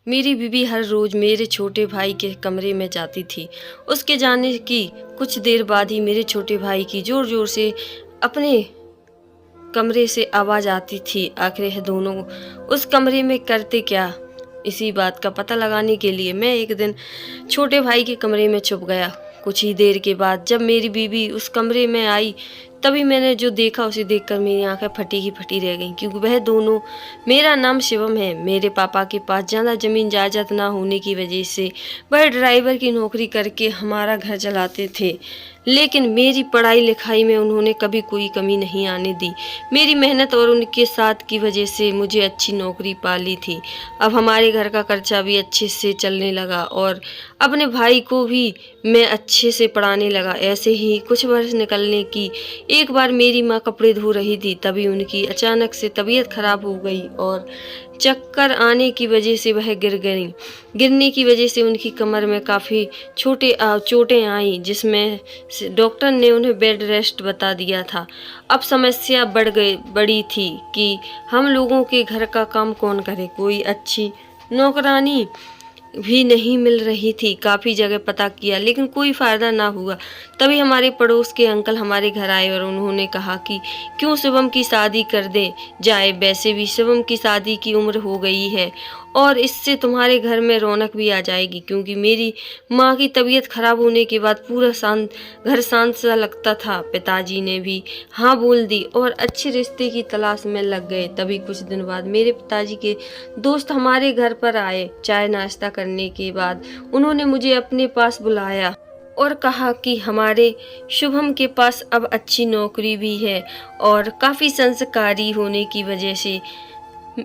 मेरी बीवी हर रोज़ मेरे छोटे भाई के कमरे में जाती थी। उसके जाने की कुछ देर बाद ही मेरे छोटे भाई की ज़ोर-ज़ोर से अपने कमरे से आवाज़ आती थी। आखिर यह दोनों उस कमरे में करते क्या? इसी बात का पता लगाने के लिए मैं एक दिन छोटे भाई के कमरे में छुप गया। कुछ ही देर के बाद जब मेरी बीवी उस कमरे में आई, तभी मैंने जो देखा उसे देखकर मेरी आंखें फटी की फटी रह गईं, क्योंकि वह दोनों मेरा नाम शिवम है। मेरे पापा के पास ज़्यादा ज़मीन जायदाद ना होने की वजह से वह ड्राइवर की नौकरी करके हमारा घर चलाते थे, लेकिन मेरी पढ़ाई लिखाई में उन्होंने कभी कोई कमी नहीं आने दी। मेरी मेहनत और उनके साथ की वजह से मुझे अच्छी नौकरी पा ली थी। अब हमारे घर का खर्चा भी अच्छे से चलने लगा और अपने भाई को भी मैं अच्छे से पढ़ाने लगा। ऐसे ही कुछ वर्ष निकलने की एक बार मेरी माँ कपड़े धो रही थी, तभी उनकी अचानक से तबीयत खराब हो गई और चक्कर आने की वजह से वह गिर गईं। गिरने की वजह से उनकी कमर में काफ़ी चोटें आईं, जिसमें से डॉक्टर ने उन्हें बेड रेस्ट बता दिया था। अब समस्या बड़ी थी कि हम लोगों के घर का काम कौन करे। कोई अच्छी नौकरानी भी नहीं मिल रही थी। काफ़ी जगह पता किया, लेकिन कोई फ़ायदा ना हुआ। तभी हमारे पड़ोस के अंकल हमारे घर आए और उन्होंने कहा कि क्यों शिवम की शादी कर दें जाए। वैसे भी शिवम की शादी की उम्र हो गई है और इससे तुम्हारे घर में रौनक भी आ जाएगी, क्योंकि मेरी माँ की तबीयत खराब होने के बाद पूरा घर शांत सा लगता था। पिताजी ने भी हाँ बोल दी और अच्छे रिश्ते की तलाश में लग गए। तभी कुछ दिन बाद मेरे पिताजी के दोस्त हमारे घर पर आए। चाय नाश्ता करने के बाद उन्होंने मुझे अपने पास बुलाया और कहा कि हमारे शुभम के पास अब अच्छी नौकरी भी है और काफ़ी संस्कारी होने की वजह से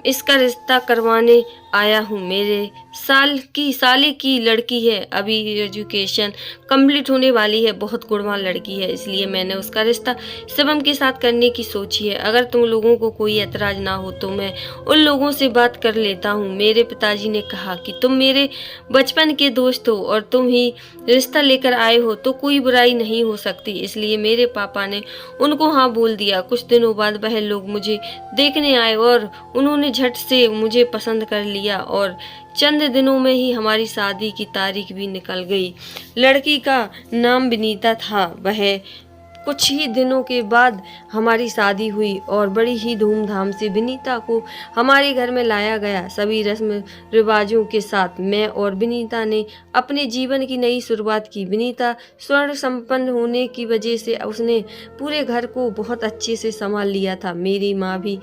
इसका रिश्ता करवाने आया हूँ। मेरे साले की लड़की है, अभी एजुकेशन कंप्लीट होने वाली है, बहुत गुणवान लड़की है, इसलिए मैंने उसका रिश्ता शिवम के साथ करने की सोची है। अगर तुम लोगों को कोई एतराज़ ना हो तो मैं उन लोगों से बात कर लेता हूँ। मेरे पिताजी ने कहा कि तुम मेरे बचपन के दोस्त हो और तुम ही रिश्ता लेकर आए हो तो कोई बुराई नहीं हो सकती, इसलिए मेरे पापा ने उनको हाँ बोल दिया। कुछ दिनों बाद वह लोग मुझे देखने आए और उन्होंने झट से मुझे पसंद कर लिया और चंद दिनों में ही हमारी शादी की तारीख भी निकल गई। लड़की का नाम विनीता था। वह कुछ ही दिनों के बाद हमारी शादी हुई और बड़ी ही धूमधाम से विनीता को हमारे घर में लाया गया। सभी रस्म रिवाजों के साथ मैं और विनीता ने अपने जीवन की नई शुरुआत की। विनीता स्वर्ण संपन्न होने की वजह से उसने पूरे घर को बहुत अच्छे से संभाल लिया था। मेरी माँ भी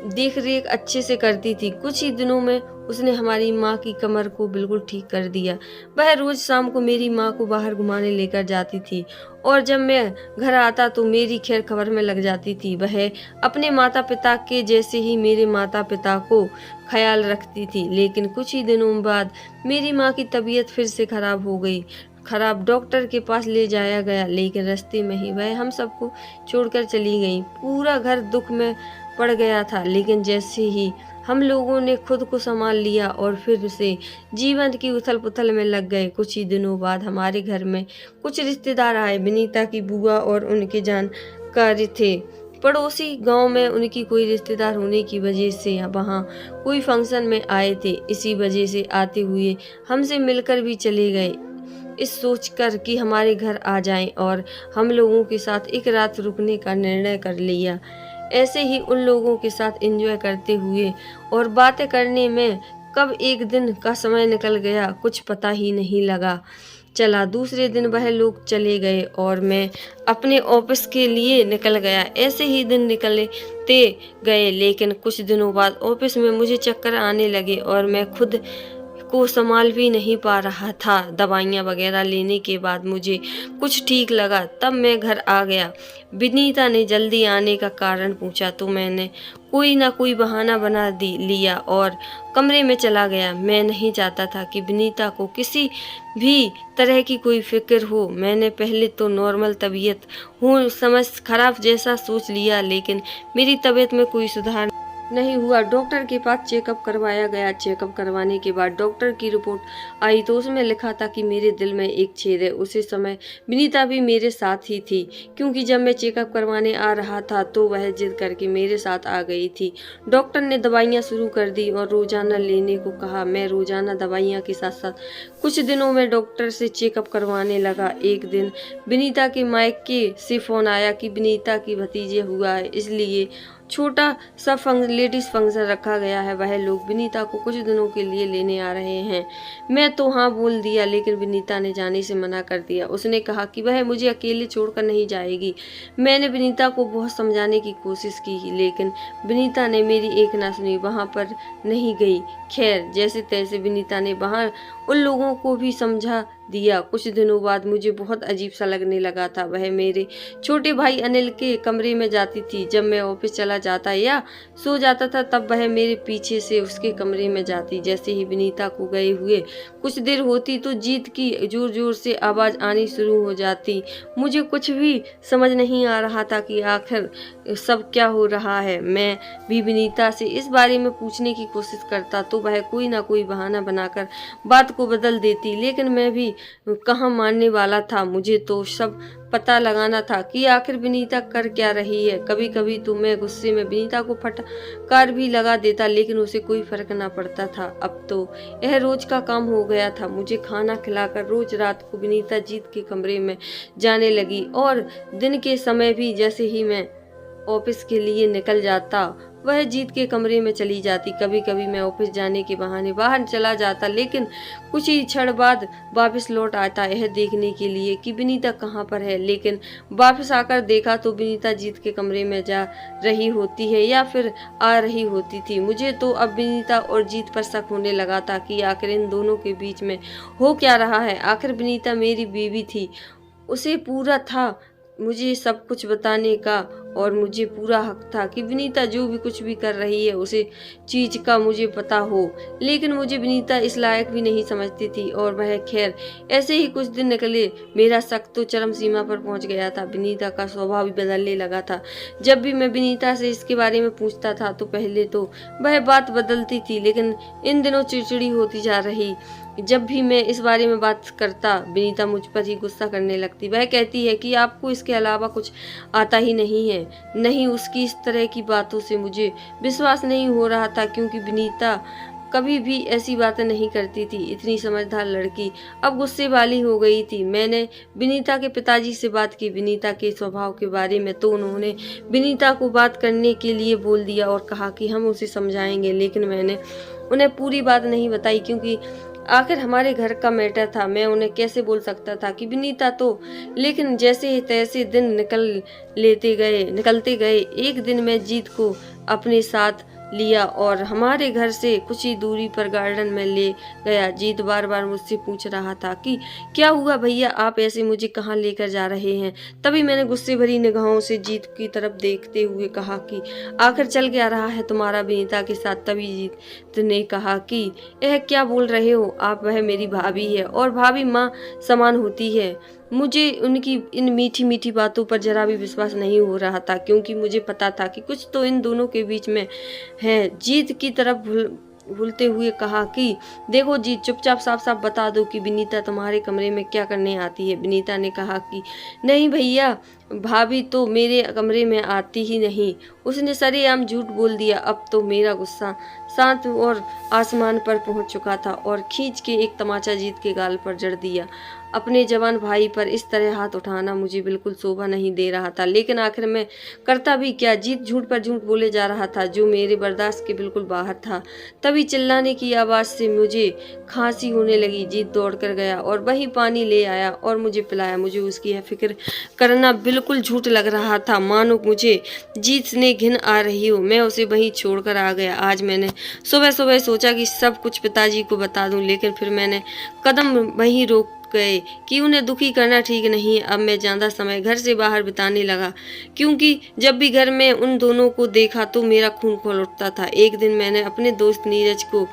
देख रेख अच्छे से करती थी। कुछ ही दिनों में उसने हमारी माँ की कमर को बिल्कुल ठीक कर दिया। वह रोज शाम को मेरी माँ को बाहर घुमाने लेकर जाती थी और जब मैं घर आता तो मेरी खैर खबर में लग जाती थी। वह अपने माता पिता के जैसे ही मेरे माता पिता को ख्याल रखती थी, लेकिन कुछ ही दिनों बाद मेरी माँ की तबीयत फिर से खराब हो गई। डॉक्टर के पास ले जाया गया, लेकिन रास्ते में ही वह हम सबको छोड़कर चली गई। पूरा घर दुख में पड़ गया था, लेकिन जैसे ही हम लोगों ने खुद को संभाल लिया और फिर से जीवन की उथल पुथल में लग गए। कुछ ही दिनों बाद हमारे घर में कुछ रिश्तेदार आए। विनीता की बुआ और उनके जानकार थे। पड़ोसी गांव में उनकी कोई रिश्तेदार होने की वजह से वहाँ कोई फंक्शन में आए थे। इसी वजह से आते हुए हमसे मिलकर भी चले गए, इस सोचकर कि हमारे घर आ जाएं और हम लोगों के साथ एक रात रुकने का निर्णय कर लिया। ऐसे ही उन लोगों के साथ एंजॉय करते हुए और बातें करने में कब एक दिन का समय निकल गया कुछ पता ही नहीं लगा चला। दूसरे दिन वह लोग चले गए और मैं अपने ऑफिस के लिए निकल गया। ऐसे ही दिन निकलते गए, लेकिन कुछ दिनों बाद ऑफिस में मुझे चक्कर आने लगे और मैं खुद को संभाल भी नहीं पा रहा था। दवाइयाँ वगैरह लेने के बाद मुझे कुछ ठीक लगा, तब मैं घर आ गया। विनीता ने जल्दी आने का कारण पूछा तो मैंने कोई ना कोई बहाना बना लिया और कमरे में चला गया। मैं नहीं चाहता था कि विनीता को किसी भी तरह की कोई फिक्र हो। मैंने पहले तो नॉर्मल तबीयत हो समझ खराब जैसा सोच लिया, लेकिन मेरी तबीयत में कोई सुधार नहीं हुआ। डॉक्टर के पास चेकअप करवाया गया। चेकअप करवाने के बाद डॉक्टर की रिपोर्ट आई तो उसमें लिखा था कि मेरे दिल में एक छेद है। उसी समय विनीता भी मेरे साथ ही थी, क्योंकि जब मैं चेकअप करवाने आ रहा था तो वह जिद करके मेरे साथ आ गई थी। डॉक्टर ने दवाइयाँ शुरू कर दी और रोजाना लेने को कहा। मैं रोजाना दवाइयाँ के साथ साथ कुछ दिनों में डॉक्टर से चेकअप करवाने लगा। एक दिन विनीता के मायके से फोन आया कि विनीता की भतीजे हुआ है, इसलिए छोटा सा लेडीज फंक्शन रखा गया है। वह लोग विनीता को कुछ दिनों के लिए लेने आ रहे हैं। मैं तो हाँ बोल दिया, लेकिन विनीता ने जाने से मना कर दिया। उसने कहा कि वह मुझे अकेले छोड़कर नहीं जाएगी। मैंने विनीता को बहुत समझाने की कोशिश की, लेकिन विनीता ने मेरी एक ना सुनी, वहाँ पर नहीं गई। खैर, जैसे तैसे विनीता ने वहाँ उन लोगों को भी समझा दिया। कुछ दिनों बाद मुझे बहुत अजीब सा लगने लगा था। वह मेरे छोटे भाई अनिल के कमरे में जाती थी। जब मैं ऑफिस चला जाता या सो जाता था तब वह मेरे पीछे से उसके कमरे में जाती। जैसे ही विनीता को गए हुए कुछ देर होती तो जीत की जोर जोर से आवाज आनी शुरू हो जाती। मुझे कुछ भी समझ नहीं आ रहा था कि आखिर सब क्या हो रहा है। मैं भी विनीता से इस बारे में पूछने की कोशिश करता तो वह कोई ना कोई बहाना बनाकर बात को बदल देती, लेकिन मैं भी कहाँ मानने वाला था। मुझे तो सब पता लगाना था कि आखिर विनीता कर क्या रही है। कभी कभी तो मैं गुस्से में विनीता को फटकार भी लगा देता, लेकिन उसे कोई फर्क ना पड़ता था। अब तो यह रोज का काम हो गया था। मुझे खाना खिलाकर रोज रात को विनीता जीत के कमरे में जाने लगी, और दिन के समय भी जैसे ही मैं ऑफिस के लिए निकल जाता वह जीत के कमरे में चली जाती। कभी कभी मैं ऑफिस जाने के बहाने बाहर चला जाता, लेकिन कुछ ही क्षण बाद वापस लौट आता, यह देखने के लिए कि विनीता कहाँ पर है। लेकिन वापस आकर देखा तो विनीता जीत के कमरे में जा रही होती है या फिर आ रही होती थी। मुझे तो अब विनीता और जीत पर शक होने लगा था कि आखिर इन दोनों के बीच में हो क्या रहा है। आखिर विनीता मेरी बीवी थी, उसे पूरा था मुझे सब कुछ बताने का, और मुझे पूरा हक था कि विनीता जो भी कुछ भी कर रही है उसे चीज का मुझे पता हो। लेकिन मुझे विनीता इस लायक भी नहीं समझती थी, और वह खैर ऐसे ही कुछ दिन निकले। मेरा शक तो चरम सीमा पर पहुंच गया था। विनीता का स्वभाव भी बदलने लगा था। जब भी मैं विनीता से इसके बारे में पूछता था तो पहले तो वह बात बदलती थी, लेकिन इन दिनों चिड़चिड़ी होती जा रही। जब भी मैं इस बारे में बात करता विनीता मुझ पर ही गुस्सा करने लगती। वह कहती है कि आपको इसके अलावा कुछ आता ही नहीं है। नहीं, उसकी इस तरह की बातों से मुझे विश्वास नहीं हो रहा था, क्योंकि विनीता कभी भी ऐसी बातें नहीं करती थी। इतनी समझदार लड़की अब गुस्से वाली हो गई थी। मैंने विनीता के पिताजी से बात की विनीता के स्वभाव के बारे में, तो उन्होंने विनीता को बात करने के लिए बोल दिया और कहा कि हम उसे समझाएंगे। लेकिन मैंने उन्हें पूरी बात नहीं बताई, क्योंकि आखिर हमारे घर का मैटर था। मैं उन्हें कैसे बोल सकता था कि विनीता तो। लेकिन जैसे तैसे दिन निकलते गए। एक दिन मैं जीत को अपने साथ लिया और हमारे घर से कुछ ही दूरी पर गार्डन में ले गया। जीत बार बार मुझसे पूछ रहा था कि क्या हुआ भैया, आप ऐसे मुझे कहाँ लेकर जा रहे हैं। तभी मैंने गुस्से भरी निगाहों से जीत की तरफ देखते हुए कहा कि आखिर चल क्या रहा है तुम्हारा विनीता के साथ। तभी जीत ने कहा कि यह क्या बोल रहे हो आप, वह मेरी भाभी है और भाभी माँ समान होती है। मुझे उनकी इन मीठी मीठी बातों पर जरा भी विश्वास नहीं हो रहा था, क्योंकि मुझे पता था कि कुछ तो इन दोनों के बीच में है। जीत की तरफ भूलते हुए कहा कि देखो जीत, चुपचाप साफ साफ बता दो कि विनीता तुम्हारे कमरे में क्या करने आती है। विनीता ने कहा कि नहीं भैया, भाभी तो मेरे कमरे में आती ही नहीं। उसने सरेआम झूठ बोल दिया। अब तो मेरा गुस्सा शांत और आसमान पर पहुंच चुका था और खींच के एक तमाचा जीत के गाल पर जड़ दिया। अपने जवान भाई पर इस तरह हाथ उठाना मुझे बिल्कुल शोभा नहीं दे रहा था, लेकिन आखिर मैं करता भी क्या। जीत झूठ पर झूठ बोले जा रहा था, जो मेरे बर्दाश्त के बिल्कुल बाहर था। तभी चिल्लाने की आवाज़ से मुझे खांसी होने लगी। जीत दौड़ कर गया और वही पानी ले आया और मुझे पिलाया। मुझे उसकी यह फिक्र करना बिल्कुल झूठ लग रहा था, मानो मुझे जीत ने घिन आ रही हो। मैं उसे वहीं छोड़कर आ गया। आज मैंने सुबह सुबह सोचा कि सब कुछ पिताजी को बता दूं, लेकिन फिर मैंने कदम वहीं रोक गए कि उन्हें दुखी करना ठीक नहीं। अब मैं ज़्यादा समय घर से बाहर बिताने लगा, क्योंकि जब भी घर में उन दोनों को देखा तो मेरा खून खौल उठता था। एक दिन मैंने अपने दोस्त नीरज को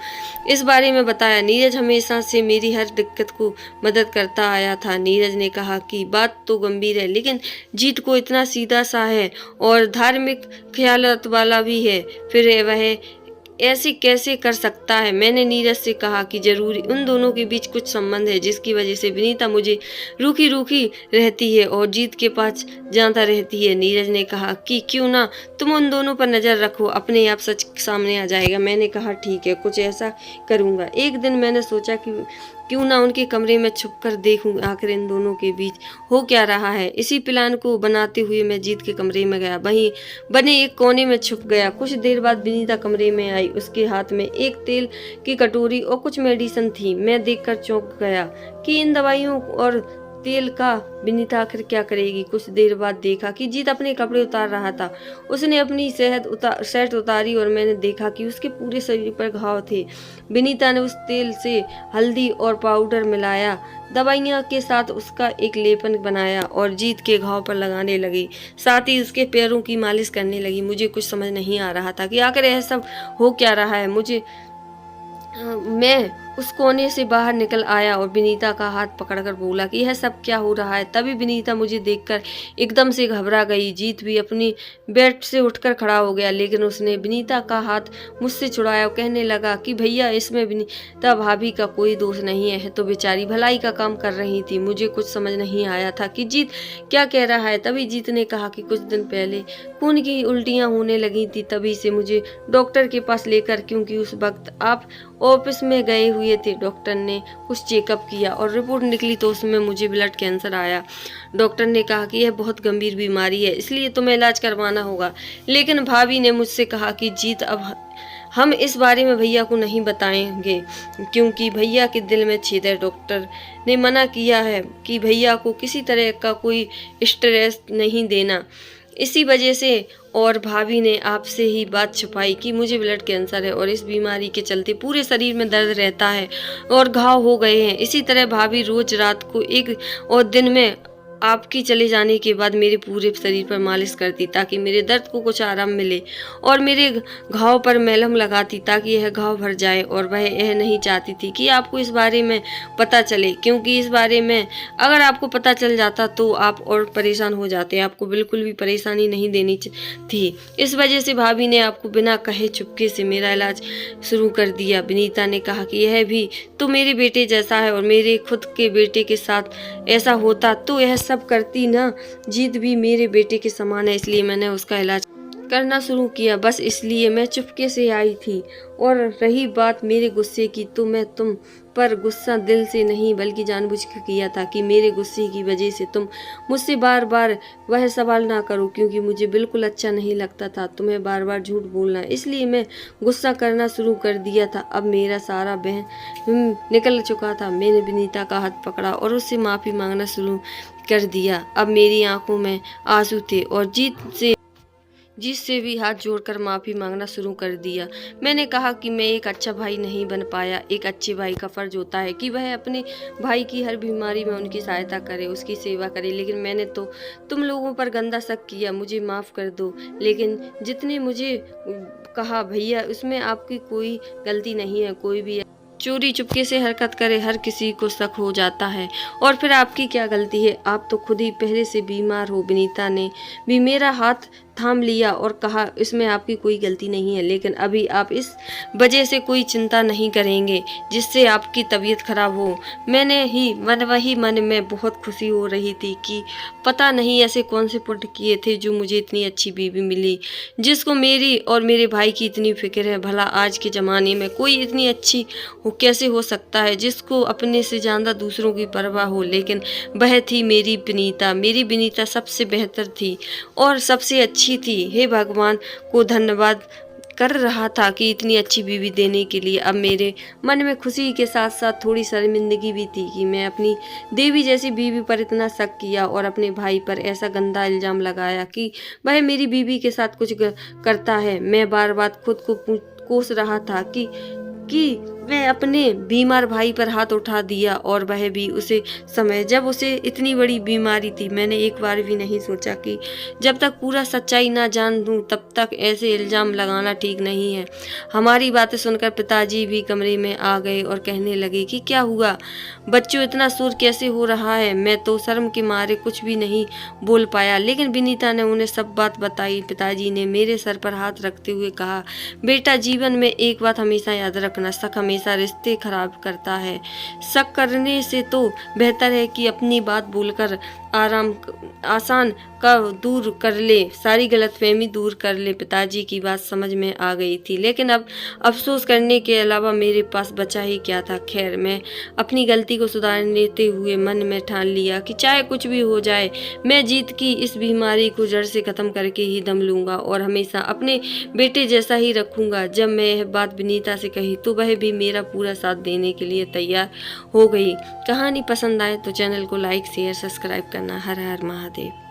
इस बारे में बताया। नीरज हमेशा से मेरी हर दिक्कत को मदद करता आया था। नीरज ने कहा कि बात तो गंभीर है, लेकिन जीत को इतना सीधा सा है और धार्मिक ख्यालात वाला भी है, फिर वह ऐसे कैसे कर सकता है। मैंने नीरज से कहा कि जरूरी उन दोनों के बीच कुछ संबंध है, जिसकी वजह से विनीता मुझे रूखी रूखी रहती है और जीत के पास जाता रहती है। नीरज ने कहा कि क्यों ना तुम उन दोनों पर नजर रखो, अपने आप सच सामने आ जाएगा। मैंने कहा ठीक है, कुछ ऐसा करूंगा। एक दिन मैंने सोचा कि क्यों ना उनके कमरे में छुपकर देखूं आखिर इन दोनों के बीच हो क्या रहा है। इसी प्लान को बनाते हुए मैं जीत के कमरे में गया, वहीं बने एक कोने में छुप गया। कुछ देर बाद विनीता कमरे में आई। उसके हाथ में एक तेल की कटोरी और कुछ मेडिसिन थी। मैं देखकर चौंक गया कि इन दवाइयों और तेल का विनीता आखिर क्या करेगी। कुछ देर बाद देखा कि जीत अपने कपड़े उतार रहा था। उसने अपनी शर्ट उतारी और मैंने देखा कि उसके पूरे शरीर पर घाव थे। विनीता ने उस तेल से हल्दी और पाउडर मिलाया, दवाइयाँ के साथ उसका एक लेपन बनाया और जीत के घाव पर लगाने लगी। साथ ही उसके पैरों की मालिश करने लगी। मुझे कुछ समझ नहीं आ रहा था कि आखिर यह सब हो क्या रहा है। मैं उस कोने से बाहर निकल आया और विनीता का हाथ पकड़कर बोला कि यह सब क्या हो रहा है। तभी विनीता मुझे देखकर एकदम से घबरा गई। जीत भी अपनी बेड से उठकर खड़ा हो गया, लेकिन उसने विनीता का हाथ मुझसे छुड़ाया और कहने लगा कि भैया, इसमें विनीता भाभी का कोई दोष नहीं है, तो बेचारी भलाई का काम कर रही थी। मुझे कुछ समझ नहीं आया था कि जीत क्या कह रहा है। तभी जीत ने कहा कि कुछ दिन पहले खून की उल्टियाँ होने लगी थी, तभी से मुझे डॉक्टर के पास लेकर, क्योंकि उस वक्त आप ऑफिस में गए हुए थे। डॉक्टर ने कुछ चेकअप किया और रिपोर्ट निकली तो उसमें मुझे ब्लड कैंसर आया। डॉक्टर ने कहा कि यह बहुत गंभीर बीमारी है, इसलिए तुम्हें इलाज करवाना होगा। लेकिन भाभी ने मुझसे कहा कि जीत, अब हम इस बारे में भैया को नहीं बताएंगे, क्योंकि भैया के दिल में छेद है। डॉक्टर ने मना किया है कि भैया को किसी तरह का कोई स्ट्रेस नहीं देना। इसी वजह से और भाभी ने आपसे ही बात छुपाई कि मुझे ब्लड कैंसर है और इस बीमारी के चलते पूरे शरीर में दर्द रहता है और घाव हो गए हैं। इसी तरह भाभी रोज रात को एक और दिन में आपकी चले जाने के बाद मेरे पूरे शरीर पर मालिश करती, ताकि मेरे दर्द को कुछ आराम मिले, और मेरे घाव पर मलहम लगाती ताकि यह घाव भर जाए। और वह यह नहीं चाहती थी कि आपको इस बारे में पता चले, क्योंकि इस बारे में अगर आपको पता चल जाता तो आप और परेशान हो जाते। आपको बिल्कुल भी परेशानी नहीं देनी थी। इस वजह से भाभी ने आपको बिना कहे चुपके से मेरा इलाज शुरू कर दिया। विनीता ने कहा कि यह भी तो मेरे बेटे जैसा है, और मेरे खुद के बेटे के साथ ऐसा होता तो यह सब करती ना। जीत भी मेरे बेटे के समान है, इसलिए मैंने उसका इलाज करना शुरू किया। बस इसलिए मैं चुपके से आई थी। और रही बात मेरे गुस्से की, तो मैं तुम पर गुस्सा दिल से नहीं बल्कि जानबूझकर किया था कि मेरे गुस्से की वजह से तुम मुझसे बार बार वह सवाल ना करो, क्योंकि मुझे बिल्कुल अच्छा नहीं लगता था तुम्हें बार बार झूठ बोलना। इसलिए मैं गुस्सा करना शुरू कर दिया था। अब मेरा सारा बहन निकल चुका था। मैंने विनीता का हाथ पकड़ा और उससे माफ़ी मांगना शुरू कर दिया। अब मेरी आंखों में आंसू थे और जिससे भी हाथ जोड़कर माफ़ी मांगना शुरू कर दिया। मैंने कहा कि मैं एक अच्छा भाई नहीं बन पाया। एक अच्छे भाई का फ़र्ज होता है कि वह अपने भाई की हर बीमारी में उनकी सहायता करे, उसकी सेवा करे, लेकिन मैंने तो तुम लोगों पर गंदा शक किया। मुझे माफ़ कर दो। लेकिन जितने मुझे कहा भैया, उसमें आपकी कोई गलती नहीं है। कोई भी चोरी चुपके से हरकत करे, हर किसी को शक हो जाता है, और फिर आपकी क्या गलती है? आप तो खुद ही पहले से बीमार हो। विनीता ने भी मेरा हाथ थाम लिया और कहा, इसमें आपकी कोई गलती नहीं है, लेकिन अभी आप इस वजह से कोई चिंता नहीं करेंगे जिससे आपकी तबीयत खराब हो। मैंने ही वही मन में बहुत खुशी हो रही थी कि पता नहीं ऐसे कौन से पुण्य किए थे जो मुझे इतनी अच्छी बीवी मिली, जिसको मेरी और मेरे भाई की इतनी फिक्र है। भला आज के ज़माने में कोई इतनी अच्छी कैसे हो सकता है, जिसको अपने से ज़्यादा दूसरों की परवाह हो। लेकिन वह थी मेरी विनीता। मेरी विनीता सबसे बेहतर थी और सबसे अच्छी थी। हे भगवान को धन्यवाद कर रहा था कि इतनी अच्छी बीवी देने के लिए। अब मेरे मन में खुशी के साथ साथ थोड़ी शर्मिंदगी भी थी कि मैं अपनी देवी जैसी बीवी पर इतना शक किया और अपने भाई पर ऐसा गंदा इल्ज़ाम लगाया कि वह मेरी बीवी के साथ कुछ करता है। मैं बार बार खुद को कोस रहा था कि वह अपने बीमार भाई पर हाथ उठा दिया और वह भी उसे समय जब उसे इतनी बड़ी बीमारी थी। मैंने एक बार भी नहीं सोचा कि जब तक पूरा सच्चाई ना जान लूं तब तक ऐसे इल्ज़ाम लगाना ठीक नहीं है। हमारी बातें सुनकर पिताजी भी कमरे में आ गए और कहने लगे कि क्या हुआ बच्चों, इतना शोर कैसे हो रहा है। मैं तो शर्म के मारे कुछ भी नहीं बोल पाया, लेकिन विनीता ने उन्हें सब बात बताई। पिताजी ने मेरे सर पर हाथ रखते हुए कहा, बेटा जीवन में एक बात हमेशा याद रखना, शक हमेशा रिश्ते खराब करता है। शक करने से तो बेहतर है कि अपनी बात बोलकर आसान का दूर कर ले, सारी गलतफहमी दूर कर ले। पिताजी की बात समझ में आ गई थी, लेकिन अब अफसोस करने के अलावा मेरे पास बचा ही क्या था। खैर, मैं अपनी गलती को सुधारते हुए मन में ठान लिया कि चाहे कुछ भी हो जाए, मैं जीत की इस बीमारी को जड़ से ख़त्म करके ही दम लूँगा और हमेशा अपने बेटे जैसा ही रखूँगा। जब मैं यह बात विनीता से कही तो वह भी मेरा पूरा साथ देने के लिए तैयार हो गई। कहानी पसंद आए तो चैनल को लाइक, शेयर, सब्सक्राइब करना। हर हर महादेव।